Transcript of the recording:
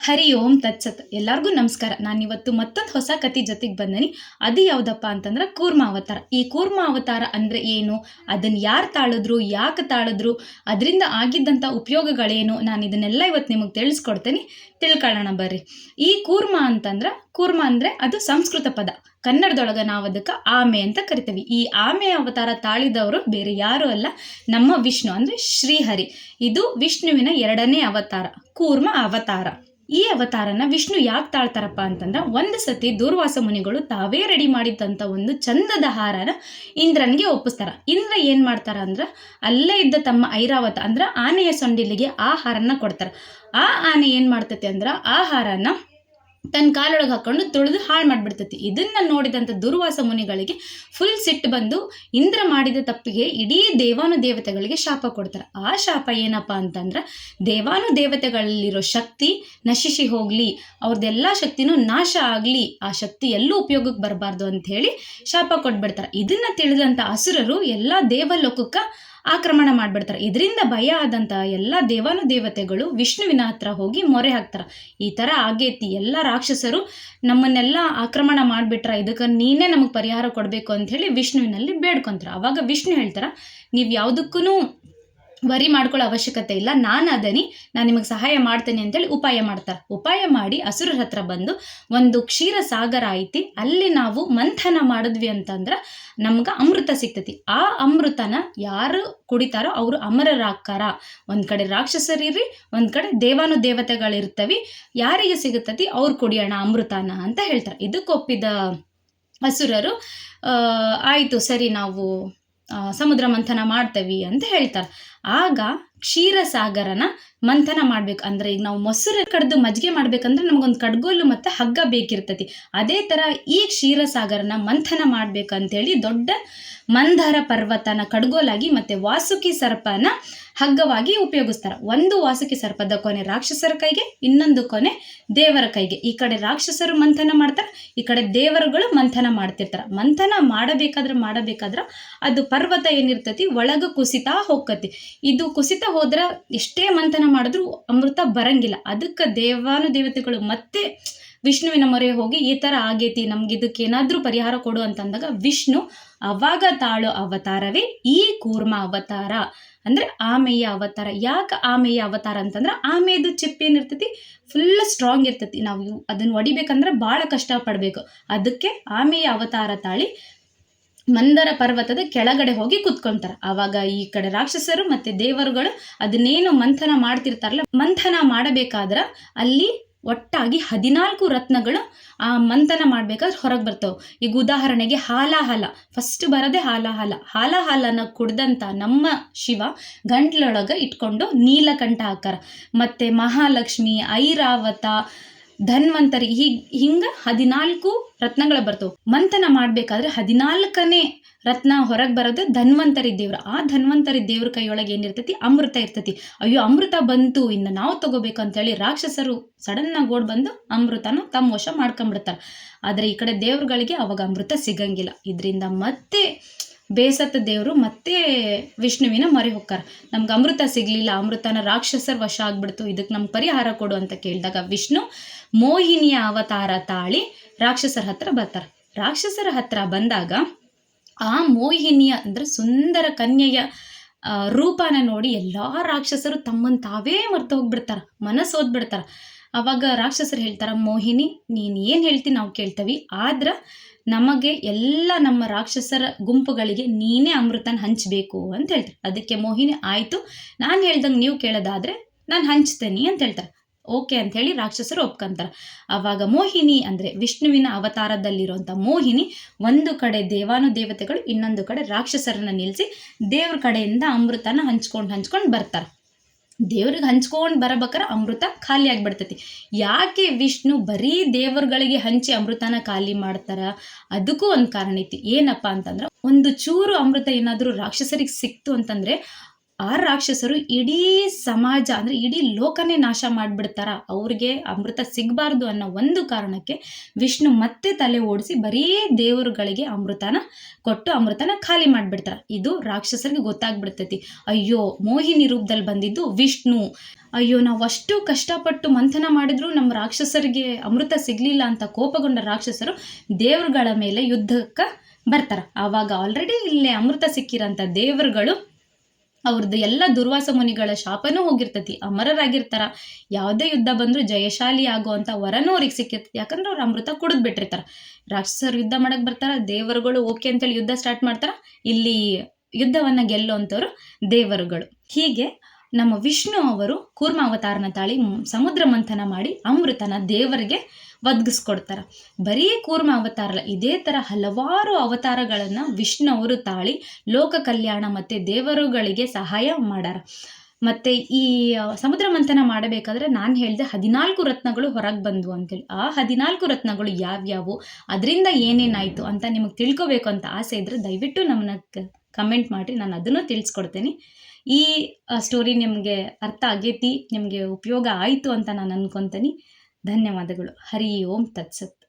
ಹರಿ ಓಂ ತತ್ಸತ್. ಎಲ್ಲರಿಗೂ ನಮಸ್ಕಾರ. ನಾನಿವತ್ತು ಮತ್ತೊಂದು ಹೊಸ ಕತೆ ಜೊತೆಗೆ ಬಂದನಿ. ಅದು ಯಾವುದಪ್ಪ ಅಂತಂದ್ರೆ ಕೂರ್ಮ ಅವತಾರ. ಈ ಕೂರ್ಮ ಅವತಾರ ಅಂದರೆ ಏನು, ಅದನ್ನು ಯಾರು ತಾಳಿದ್ರು, ಯಾಕೆ ತಾಳಿದ್ರು, ಅದರಿಂದ ಆಗಿದ್ದಂಥ ಉಪಯೋಗಗಳೇನು, ನಾನು ಇದನ್ನೆಲ್ಲ ಇವತ್ತು ನಿಮಗೆ ತಿಳಿಸ್ಕೊಡ್ತೇನೆ. ತಿಳ್ಕೊಳ್ಳೋಣ ಬರ್ರಿ. ಈ ಕೂರ್ಮ ಅಂದರೆ ಅದು ಸಂಸ್ಕೃತ ಪದ. ಕನ್ನಡದೊಳಗೆ ನಾವು ಅದಕ್ಕೆ ಆಮೆ ಅಂತ ಕರಿತೀವಿ. ಈ ಆಮೆ ಅವತಾರ ತಾಳಿದವರು ಬೇರೆ ಯಾರು ಅಲ್ಲ, ನಮ್ಮ ವಿಷ್ಣು ಅಂದರೆ ಶ್ರೀಹರಿ. ಇದು ವಿಷ್ಣುವಿನ ಎರಡನೇ ಅವತಾರ, ಕೂರ್ಮ ಅವತಾರ. ಈ ಅವತಾರನ ವಿಷ್ಣು ಯಾಕೆ ತಾಳ್ತಾರಪ್ಪ ಅಂತಂದ್ರೆ, ಒಂದು ಸತಿ ದೂರ್ವಾಸ ಮುನಿಗಳು ತಾವೇ ರೆಡಿ ಮಾಡಿದ್ದಂಥ ಒಂದು ಚಂದದ ಹಾರನ ಇಂದ್ರನಿಗೆ ಒಪ್ಪಿಸ್ತಾರ. ಇಂದ್ರ ಏನು ಮಾಡ್ತಾರ ಅಂದ್ರೆ, ಅಲ್ಲೇ ಇದ್ದ ತಮ್ಮ ಐರಾವತ ಅಂದ್ರೆ ಆನೆಯ ಸೊಂಡಿಲಿಗೆ ಆ ಹಾರನ್ನ ಕೊಡ್ತಾರೆ. ಆ ಆನೆ ಏನು ಮಾಡ್ತೈತೆ ಅಂದ್ರೆ, ಆ ಹಾರನ ತನ್ನ ಕಾಲೊಳಗೆ ಹಾಕೊಂಡು ತುಳಿದು ಹಾಳು ಮಾಡಿಬಿಡ್ತೈತಿ. ಇದನ್ನು ನೋಡಿದಂಥ ದುರ್ವಾಸ ಮುನಿಗಳಿಗೆ ಫುಲ್ ಸಿಟ್ಟು ಬಂದು ಇಂದ್ರ ಮಾಡಿದ ತಪ್ಪಿಗೆ ಇಡೀ ದೇವಾನುದೇವತೆಗಳಿಗೆ ಶಾಪ ಕೊಡ್ತಾರೆ. ಆ ಶಾಪ ಏನಪ್ಪ ಅಂತಂದ್ರೆ, ದೇವಾನುದೇವತೆಗಳಲ್ಲಿರೋ ಶಕ್ತಿ ನಶಿಸಿ ಹೋಗಲಿ, ಅವ್ರದ್ದೆಲ್ಲ ಶಕ್ತಿನೂ ನಾಶ ಆಗಲಿ, ಆ ಶಕ್ತಿ ಎಲ್ಲೂ ಉಪಯೋಗಕ್ಕೆ ಬರಬಾರ್ದು ಅಂತ ಹೇಳಿ ಶಾಪ ಕೊಟ್ಬಿಡ್ತಾರೆ. ಇದನ್ನು ತಿಳಿದಂಥ ಅಸುರರು ಎಲ್ಲ ದೇವಲೋಕಕ್ಕೆ ಆಕ್ರಮಣ ಮಾಡಿಬಿಡ್ತಾರೆ. ಇದರಿಂದ ಭಯ ಆದಂಥ ಎಲ್ಲ ದೇವಾನುದೇವತೆಗಳು ವಿಷ್ಣುವಿನ ಹತ್ರ ಹೋಗಿ ಮೊರೆ ಹಾಕ್ತಾರೆ. ಈ ಥರ ಆಗೈತಿ, ಎಲ್ಲ ರಾಕ್ಷಸರು ನಮ್ಮನ್ನೆಲ್ಲ ಆಕ್ರಮಣ ಮಾಡಿಬಿಟ್ರ, ಇದಕ್ಕೆ ನೀನೇ ನಮಗೆ ಪರಿಹಾರ ಕೊಡಬೇಕು ಅಂಥೇಳಿ ವಿಷ್ಣುವಿನಲ್ಲಿ ಬೇಡ್ಕೊಂತಾರೆ. ಆವಾಗ ವಿಷ್ಣು ಹೇಳ್ತಾರೆ, ನೀವು ಯಾವುದಕ್ಕೂ ವರಿ ಮಾಡ್ಕೊಳ್ಳೋ ಅವಶ್ಯಕತೆ ಇಲ್ಲ, ನಾನು ನಿಮಗೆ ಸಹಾಯ ಮಾಡ್ತೇನೆ ಅಂತೇಳಿ ಉಪಾಯ ಮಾಡ್ತಾರೆ. ಉಪಾಯ ಮಾಡಿ ಅಸುರರ ಹತ್ರ ಬಂದು ಒಂದು ಕ್ಷೀರ ಸಾಗರ ಐತಿ, ಅಲ್ಲಿ ನಾವು ಮಂಥನ ಮಾಡಿದ್ವಿ ಅಂತಂದ್ರೆ ನಮ್ಗೆ ಅಮೃತ ಸಿಗ್ತತಿ. ಆ ಅಮೃತನ ಯಾರು ಕುಡಿತಾರೋ ಅವರು ಅಮರರಾಗ್ತಾರ. ಒಂದು ಕಡೆ ರಾಕ್ಷಸರಿರ್ರಿ, ಒಂದು ಕಡೆ ದೇವಾನುದೇವತೆಗಳಿರ್ತವಿ, ಯಾರಿಗೆ ಸಿಗುತ್ತತಿ ಅವ್ರು ಕುಡಿಯೋಣ ಅಮೃತನ ಅಂತ ಹೇಳ್ತಾರೆ. ಇದಕ್ಕೆ ಒಪ್ಪಿದ ಅಸುರರು ಆಯಿತು ಸರಿ, ನಾವು ಸಮುದ್ರ ಮಂಥನ ಮಾಡ್ತೇವಿ ಅಂತ ಹೇಳ್ತಾರೆ. ಆಗ ಕ್ಷೀರಸಾಗರನ ಮಂಥನ ಮಾಡ್ಬೇಕು ಅಂದ್ರೆ, ಈಗ ನಾವು ಮೊಸರು ಕಡ್ದು ಮಜ್ಜಿಗೆ ಮಾಡ್ಬೇಕಂದ್ರೆ ನಮಗೊಂದು ಕಡ್ಗೋಲು ಮತ್ತು ಹಗ್ಗ ಬೇಕಿರ್ತತಿ. ಅದೇ ಥರ ಈ ಕ್ಷೀರಸಾಗರನ ಮಂಥನ ಮಾಡ್ಬೇಕಂತೇಳಿ ದೊಡ್ಡ ಮಂದರ ಪರ್ವತನ ಕಡ್ಗೋಲಾಗಿ ಮತ್ತು ವಾಸುಕಿ ಸರ್ಪನ ಹಗ್ಗವಾಗಿ ಉಪಯೋಗಿಸ್ತಾರೆ. ಒಂದು ವಾಸುಕಿ ಸರ್ಪದ ಕೊನೆ ರಾಕ್ಷಸರ ಕೈಗೆ, ಇನ್ನೊಂದು ಕೊನೆ ದೇವರ ಕೈಗೆ. ಈ ಕಡೆ ರಾಕ್ಷಸರು ಮಂಥನ ಮಾಡ್ತಾರೆ, ಈ ಕಡೆ ದೇವರುಗಳು ಮಂಥನ ಮಾಡ್ತಿರ್ತಾರೆ. ಮಂಥನ ಮಾಡಬೇಕಾದ್ರೆ ಅದು ಪರ್ವತ ಏನಿರ್ತತಿ ಒಳಗೆ ಕುಸಿತಾ ಹೋಗ್ತತಿ. ಇದು ಕುಸಿತ ಹೋದ್ರೆ ಎಷ್ಟೇ ಮಂಥನ ಮಾಡಿದ್ರು ಅಮೃತ ಬರಂಗಿಲ್ಲ. ಅದಕ್ಕೆ ದೇವಾನುದೇವತೆಗಳು ಮತ್ತೆ ವಿಷ್ಣುವಿನ ಮೊರೆ ಹೋಗಿ ಈ ಥರ ಆಗೈತಿ, ನಮ್ಗೆ ಇದಕ್ಕೆ ಏನಾದರೂ ಪರಿಹಾರ ಕೊಡು ಅಂತಂದಾಗ ವಿಷ್ಣು ಅವಾಗ ತಾಳೋ ಅವತಾರವೇ ಈ ಕೂರ್ಮ ಅವತಾರ, ಅಂದರೆ ಆಮೆಯ ಅವತಾರ. ಯಾಕೆ ಆಮೆಯ ಅವತಾರ ಅಂತಂದ್ರೆ, ಆಮೆಯದು ಚಿಪ್ ಏನಿರ್ತೈತಿ ಫುಲ್ ಸ್ಟ್ರಾಂಗ್ ಇರ್ತೈತಿ, ನಾವು ಅದನ್ನು ಹೊಡಿಬೇಕಂದ್ರೆ ಭಾಳ ಕಷ್ಟಪಡಬೇಕು. ಅದಕ್ಕೆ ಆಮೆಯ ಅವತಾರ ತಾಳಿ ಮಂದರ ಪರ್ವತದ ಕೆಳಗಡೆ ಹೋಗಿ ಕುತ್ಕೊಂತಾರೆ. ಆವಾಗ ಈ ಕಡೆ ರಾಕ್ಷಸರು ಮತ್ತು ದೇವರುಗಳು ಅದನ್ನೇನು ಮಂಥನ ಮಾಡ್ತಿರ್ತಾರಲ್ಲ, ಮಂಥನ ಮಾಡಬೇಕಾದ್ರೆ ಅಲ್ಲಿ ಒಟ್ಟಾಗಿ 14 ರತ್ನಗಳು ಆ ಮಂಥನ ಮಾಡ್ಬೇಕಾದ್ರೆ ಹೊರಗೆ ಬರ್ತವೆ. ಈಗ ಉದಾಹರಣೆಗೆ ಹಾಲಾಹಲ, ಫಸ್ಟ್ ಬರೋದೇ ಹಾಲಾಹಲನ ಕುಡ್ದಂಥ ನಮ್ಮ ಶಿವ ಗಂಟ್ಲೊಳಗೆ ಇಟ್ಕೊಂಡು ನೀಲಕಂಠ ಹಾಕಾರ. ಮತ್ತು ಮಹಾಲಕ್ಷ್ಮಿ, ಐರಾವತ, ಧನ್ವಂತರಿ, ಹಿಂಗೆ 14 ರತ್ನಗಳು ಬರ್ತವೆ. ಮಂಥನ ಮಾಡಬೇಕಾದ್ರೆ 14ನೇ ರತ್ನ ಹೊರಗೆ ಬರೋದು ಧನ್ವಂತರಿ ದೇವ್ರು. ಆ ಧನ್ವಂತರಿ ದೇವ್ರ ಕೈಯೊಳಗೆ ಏನಿರ್ತೈತಿ, ಅಮೃತ ಇರ್ತೈತಿ. ಅಯ್ಯೋ ಅಮೃತ ಬಂತು, ಇನ್ನು ನಾವು ತಗೋಬೇಕು ಅಂತೇಳಿ ರಾಕ್ಷಸರು ಸಡನ್ನಾಗಿ ಓಡ್ ಬಂದು ಅಮೃತನ ತಮ್ಮ ವಶ ಮಾಡ್ಕೊಂಡ್ಬಿಡ್ತಾರೆ. ಆದರೆ ಈ ಕಡೆ ದೇವ್ರುಗಳಿಗೆ ಅವಾಗ ಅಮೃತ ಸಿಗಂಗಿಲ್ಲ. ಇದರಿಂದ ಮತ್ತೆ ಬೇಸತ್ತ ದೇವರು ಮತ್ತೆ ವಿಷ್ಣುವಿನ ಮೊರೆ ಹೊಕ್ಕಾರ. ನಮ್ಗೆ ಅಮೃತ ಸಿಗಲಿಲ್ಲ, ಅಮೃತನ ರಾಕ್ಷಸರ ವಶ ಆಗ್ಬಿಡ್ತು, ಇದಕ್ಕೆ ನಮ್ಗೆ ಪರಿಹಾರ ಕೊಡು ಅಂತ ಕೇಳಿದಾಗ ವಿಷ್ಣು ಮೋಹಿನಿಯ ಅವತಾರ ತಾಳಿ ರಾಕ್ಷಸರ ಹತ್ರ ಬರ್ತಾರೆ. ರಾಕ್ಷಸರ ಹತ್ರ ಬಂದಾಗ ಆ ಮೋಹಿನಿಯ ಅಂದರೆ ಸುಂದರ ಕನ್ಯೆಯ ರೂಪನ ನೋಡಿ ಎಲ್ಲ ರಾಕ್ಷಸರು ತಮ್ಮನ್ನು ತಾವೇ ಮರ್ತು ಹೋಗ್ಬಿಡ್ತಾರೆ, ಮನಸ್ಸು ಓದ್ಬಿಡ್ತಾರೆ. ಅವಾಗ ರಾಕ್ಷಸರು ಹೇಳ್ತಾರೆ, ಮೋಹಿನಿ ನೀನು ಏನು ಹೇಳ್ತೀನಿ ನಾವು ಕೇಳ್ತೀವಿ, ಆದ್ರೆ ನಮಗೆ ಎಲ್ಲ ನಮ್ಮ ರಾಕ್ಷಸರ ಗುಂಪುಗಳಿಗೆ ನೀನೇ ಅಮೃತನ ಹಂಚಬೇಕು ಅಂತ ಹೇಳ್ತಾರೆ. ಅದಕ್ಕೆ ಮೋಹಿನಿ ಆಯಿತು, ನಾನು ಹೇಳ್ದಂಗೆ ನೀವು ಕೇಳೋದಾದರೆ ನಾನು ಹಂಚ್ತೇನೆ ಅಂತ ಹೇಳ್ತಾರೆ. ಓಕೆ ಅಂಥೇಳಿ ರಾಕ್ಷಸರು ಒಪ್ಕೊಂತಾರೆ. ಆವಾಗ ಮೋಹಿನಿ ಅಂದರೆ ವಿಷ್ಣುವಿನ ಅವತಾರದಲ್ಲಿರುವಂಥ ಮೋಹಿನಿ ಒಂದು ಕಡೆ ದೇವಾನುದೇವತೆಗಳು, ಇನ್ನೊಂದು ಕಡೆ ರಾಕ್ಷಸರನ್ನು ನಿಲ್ಲಿಸಿ ದೇವ್ರ ಕಡೆಯಿಂದ ಅಮೃತನ ಹಂಚ್ಕೊಂಡು ಬರ್ತಾರೆ. ದೇವ್ರಿಗೆ ಹಂಚ್ಕೊಂಡು ಬರಬೇಕಾರೆ ಅಮೃತ ಖಾಲಿ ಆಗಿಬಿಡ್ತೈತಿ. ಯಾಕೆ ವಿಷ್ಣು ಬರೀ ದೇವರುಗಳಿಗೆ ಹಂಚಿ ಅಮೃತನ ಖಾಲಿ ಮಾಡ್ತಾರ, ಅದಕ್ಕೂ ಒಂದು ಕಾರಣ ಐತಿ. ಏನಪ್ಪ ಅಂತಂದ್ರೆ, ಒಂದು ಚೂರು ಅಮೃತ ಏನಾದರೂ ರಾಕ್ಷಸರಿಗೆ ಸಿಕ್ತು ಅಂತಂದರೆ ಆ ರಾಕ್ಷಸರು ಇಡೀ ಸಮಾಜ ಅಂದರೆ ಇಡೀ ಲೋಕನೇ ನಾಶ ಮಾಡಿಬಿಡ್ತಾರ, ಅವ್ರಿಗೆ ಅಮೃತ ಸಿಗಬಾರ್ದು ಅನ್ನೋ ಒಂದು ಕಾರಣಕ್ಕೆ ವಿಷ್ಣು ಮತ್ತೆ ತಲೆ ಓಡಿಸಿ ಬರೀ ದೇವರುಗಳಿಗೆ ಅಮೃತನ ಕೊಟ್ಟು ಅಮೃತನ ಖಾಲಿ ಮಾಡಿಬಿಡ್ತಾರ. ಇದು ರಾಕ್ಷಸರಿಗೆ ಗೊತ್ತಾಗ್ಬಿಡ್ತೈತಿ, ಅಯ್ಯೋ ಮೋಹಿನಿ ರೂಪದಲ್ಲಿ ಬಂದಿದ್ದು ವಿಷ್ಣು, ಅಯ್ಯೋ ನಾವು ಅಷ್ಟು ಕಷ್ಟಪಟ್ಟು ಮಂಥನ ಮಾಡಿದ್ರು ನಮ್ಮ ರಾಕ್ಷಸರಿಗೆ ಅಮೃತ ಸಿಗಲಿಲ್ಲ ಅಂತ ಕೋಪಗೊಂಡ ರಾಕ್ಷಸರು ದೇವರುಗಳ ಮೇಲೆ ಯುದ್ಧಕ್ಕೆ ಬರ್ತಾರ. ಆವಾಗ ಆಲ್ರೆಡಿ ಇಲ್ಲೇ ಅಮೃತ ಸಿಕ್ಕಿರೋಂಥ ದೇವರುಗಳು ಅವ್ರದ್ದು ಎಲ್ಲ ದುರ್ವಾಸ ಮುನಿಗಳ ಶಾಪನೂ ಹೋಗಿರ್ತೈತಿ, ಅಮರರಾಗಿರ್ತಾರ. ಯಾವುದೇ ಯುದ್ಧ ಬಂದರೂ ಜಯಶಾಲಿ ಆಗುವಂಥ ವರನೂ ಅವ್ರಿಗೆ ಸಿಕ್ಕಿರ್ತೈತಿ, ಯಾಕಂದ್ರೆ ಅವ್ರು ಅಮೃತ ಕುಡಿದು ಬಿಟ್ಟಿರ್ತಾರೆ. ರಾಕ್ಷಸರು ಯುದ್ಧ ಮಾಡಕ್ಕೆ ಬರ್ತಾರ, ದೇವರುಗಳು ಓಕೆ ಅಂತೇಳಿ ಯುದ್ಧ ಸ್ಟಾರ್ಟ್ ಮಾಡ್ತಾರ. ಇಲ್ಲಿ ಯುದ್ಧವನ್ನು ಗೆಲ್ಲುವಂಥವ್ರು ದೇವರುಗಳು. ಹೀಗೆ ನಮ್ಮ ವಿಷ್ಣು ಅವರು ಕೂರ್ಮ ಅವತಾರನ ತಾಳಿ ಸಮುದ್ರ ಮಂಥನ ಮಾಡಿ ಅಮೃತನ ದೇವರಿಗೆ ಒದಗಿಸ್ಕೊಡ್ತಾರೆ. ಬರೀ ಕೂರ್ಮ ಅವತಾರ ಅಲ್ಲ, ಇದೇ ಥರ ಹಲವಾರು ಅವತಾರಗಳನ್ನು ವಿಷ್ಣು ಅವರು ತಾಳಿ ಲೋಕ ಕಲ್ಯಾಣ ಮತ್ತು ದೇವರುಗಳಿಗೆ ಸಹಾಯ ಮಾಡ್ಯಾರ. ಮತ್ತು ಈ ಸಮುದ್ರ ಮಂಥನ ಮಾಡಬೇಕಾದ್ರೆ ನಾನು ಹೇಳಿದೆ 14 ರತ್ನಗಳು ಹೊರಗೆ ಬಂದವು ಅಂತೇಳಿ. ಆ 14 ರತ್ನಗಳು ಯಾವ್ಯಾವು, ಅದರಿಂದ ಏನೇನಾಯಿತು ಅಂತ ನಿಮಗೆ ತಿಳ್ಕೊಬೇಕು ಅಂತ ಆಸೆ ಇದ್ದರೆ ದಯವಿಟ್ಟು ನಮ್ಮನ್ನ ಕಮೆಂಟ್ ಮಾಡಿ, ನಾನು ಅದನ್ನು ತಿಳಿಸ್ಕೊಡ್ತೇನೆ. ಈ ಸ್ಟೋರಿ ನಿಮಗೆ ಅರ್ಥ ಆಗೈತಿ, ನಿಮಗೆ ಉಪಯೋಗ ಆಯಿತು ಅಂತ ನಾನು ಅನ್ಕೊತೀನಿ. ಧನ್ಯವಾದಗಳು. ಹರಿ ಓಂ ತತ್ಸತ್.